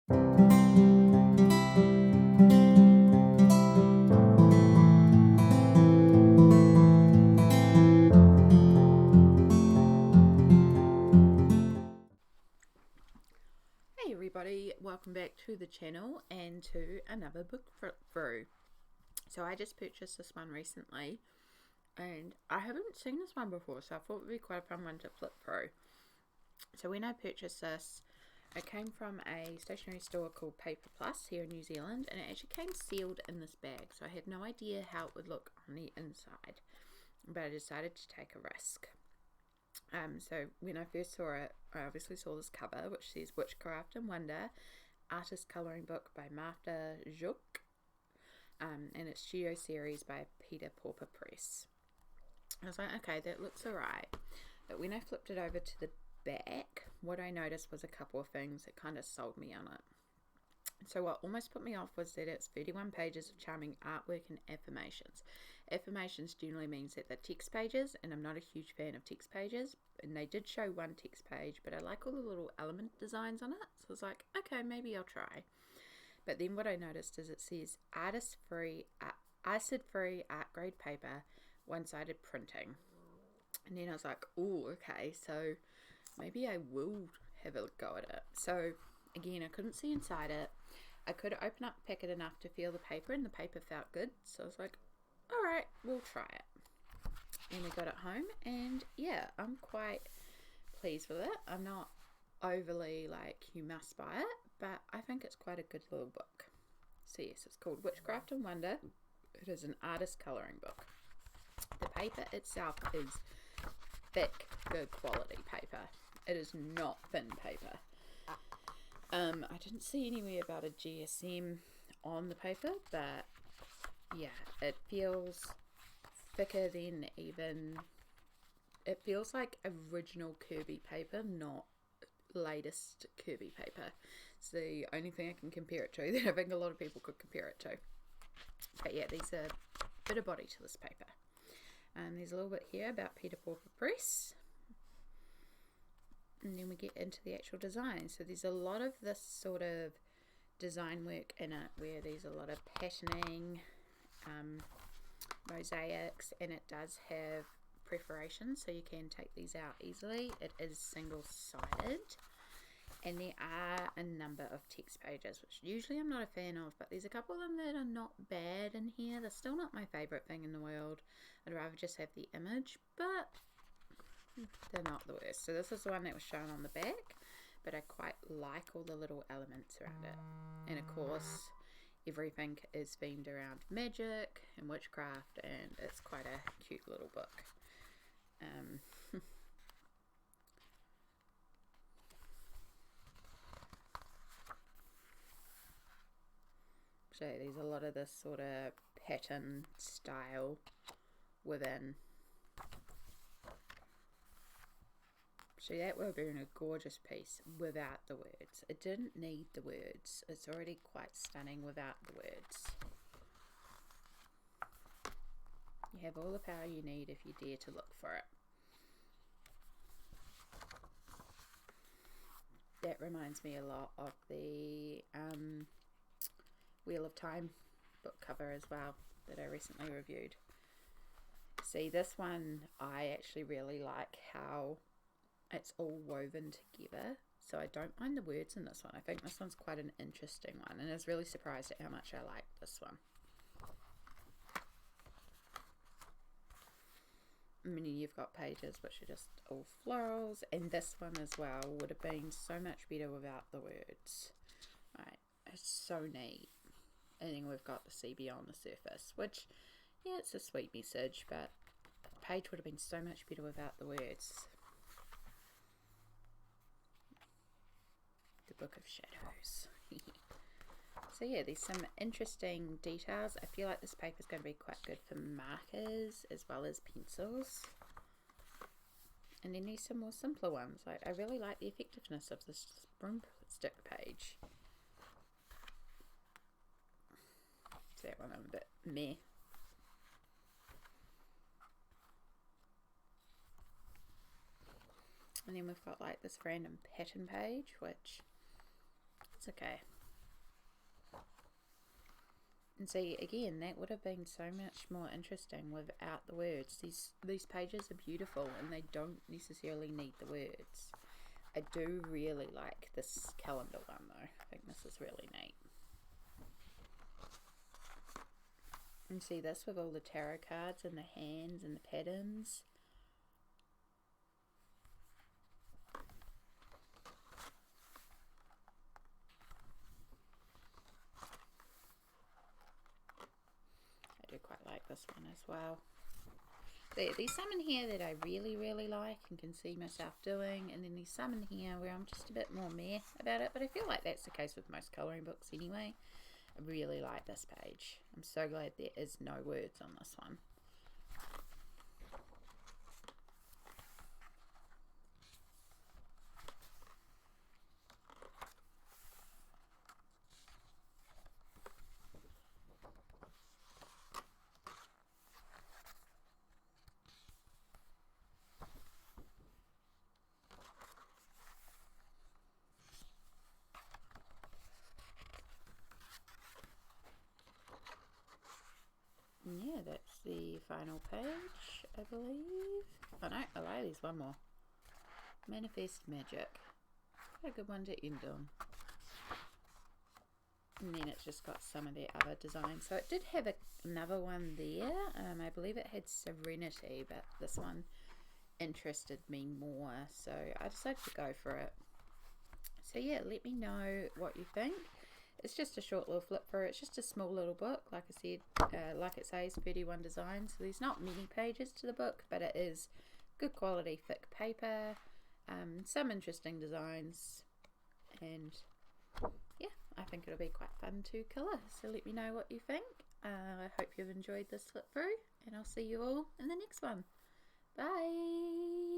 Hey everybody, welcome back to the channel and to another book flip through. So I just purchased this one recently and I haven't seen this one before, so I thought it would be quite a fun one to flip through. So when I purchased this, it came from a stationery store called Paper Plus here in New Zealand, and it actually came sealed in this bag, so I had no idea how it would look on the inside, but I decided to take a risk. So when I first saw it, I obviously saw this cover which says Witchcraft and Wonder, artist colouring book by Martha Zschock, and it's studio series by Peter Pauper Press. I was like, okay, that looks alright, but when I flipped it over to the back, what I noticed was a couple of things that kind of sold me on it. So what almost put me off was that it's 31 pages of charming artwork and affirmations. Affirmations generally means that they're text pages, and I'm not a huge fan of text pages, and they did show one text page, but I like all the little element designs on it, so I was like, okay, maybe I'll try. But then what I noticed is it says acid-free art grade paper, one-sided printing, and then I was like, oh, okay, so maybe I will have a go at it. So again, I couldn't see inside it. I could open up the packet enough to feel the paper, and the paper felt good, so I was like, alright, we'll try it. And I got it home, and yeah, I'm quite pleased with it. I'm not overly like, you must buy it, but I think it's quite a good little book. So yes, it's called Witchcraft and Wonder. It is an artist colouring book. The paper itself is thick, good quality paper. It is not thin paper. I didn't see anywhere about a GSM on the paper, but yeah, it feels thicker than even, it feels like original Kirby paper, not latest Kirby paper. It's the only thing I can compare it to that I think a lot of people could compare it to. But yeah, there's a bit of body to this paper. There's a little bit here about Peter Pauper Press. And then we get into the actual design. So there's a lot of this sort of design work in it, where there's a lot of patterning, mosaics, and it does have perforations, so you can take these out easily. It is single-sided, and there are a number of text pages, which usually I'm not a fan of, but there's a couple of them that are not bad in here. They're still not my favourite thing in the world. I'd rather just have the image, but they're not the worst. So this is the one that was shown on the back, but I quite like all the little elements around it. And of course, everything is themed around magic and witchcraft, and it's quite a cute little book. So there's a lot of this sort of pattern style within. So that would have been a gorgeous piece without the words. It didn't need the words. It's already quite stunning without the words. You have all the power you need if you dare to look for it. That reminds me a lot of the Wheel of Time book cover as well that I recently reviewed. See, this one I actually really like how it's all woven together, so I don't mind the words in this one. I think this one's quite an interesting one, and I was really surprised at how much I like this one. I mean, you've got pages which are just all florals, and this one as well would have been so much better without the words. Right, it's so neat. And then we've got the sea beyond the surface, which, yeah, it's a sweet message, but the page would have been so much better without the words. The Book of Shadows. So yeah, there's some interesting details. I feel like this paper is going to be quite good for markers as well as pencils. And then there's some more simpler ones. Like, I really like the effectiveness of this broomstick page. So that one I'm a bit meh. And then we've got like this random pattern page, which it's okay. And see, again, that would have been so much more interesting without the words. These pages are beautiful and they don't necessarily need the words. I do really like this calendar one though. I think this is really neat. And see this with all the tarot cards and the hands and the patterns. I do quite like this one as well. There's some in here that I really, really like and can see myself doing, and then there's some in here where I'm just a bit more meh about it, but I feel like that's the case with most colouring books anyway. I really like this page. I'm so glad there is no words on this one. Yeah, that's the final page, I believe. Oh no, I like there's one more. Manifest Magic. Quite a good one to end on. And then it's just got some of the other designs. So it did have another one there. I believe it had Serenity, but this one interested me more. So I decided to go for it. So yeah, let me know what you think. It's just a short little flip through. It's just a small little book, like I said, like it says, 31 designs. So there's not many pages to the book, but it is good quality, thick paper, some interesting designs, and yeah, I think it'll be quite fun to colour. So let me know what you think. I hope you've enjoyed this flip through, and I'll see you all in the next one. Bye!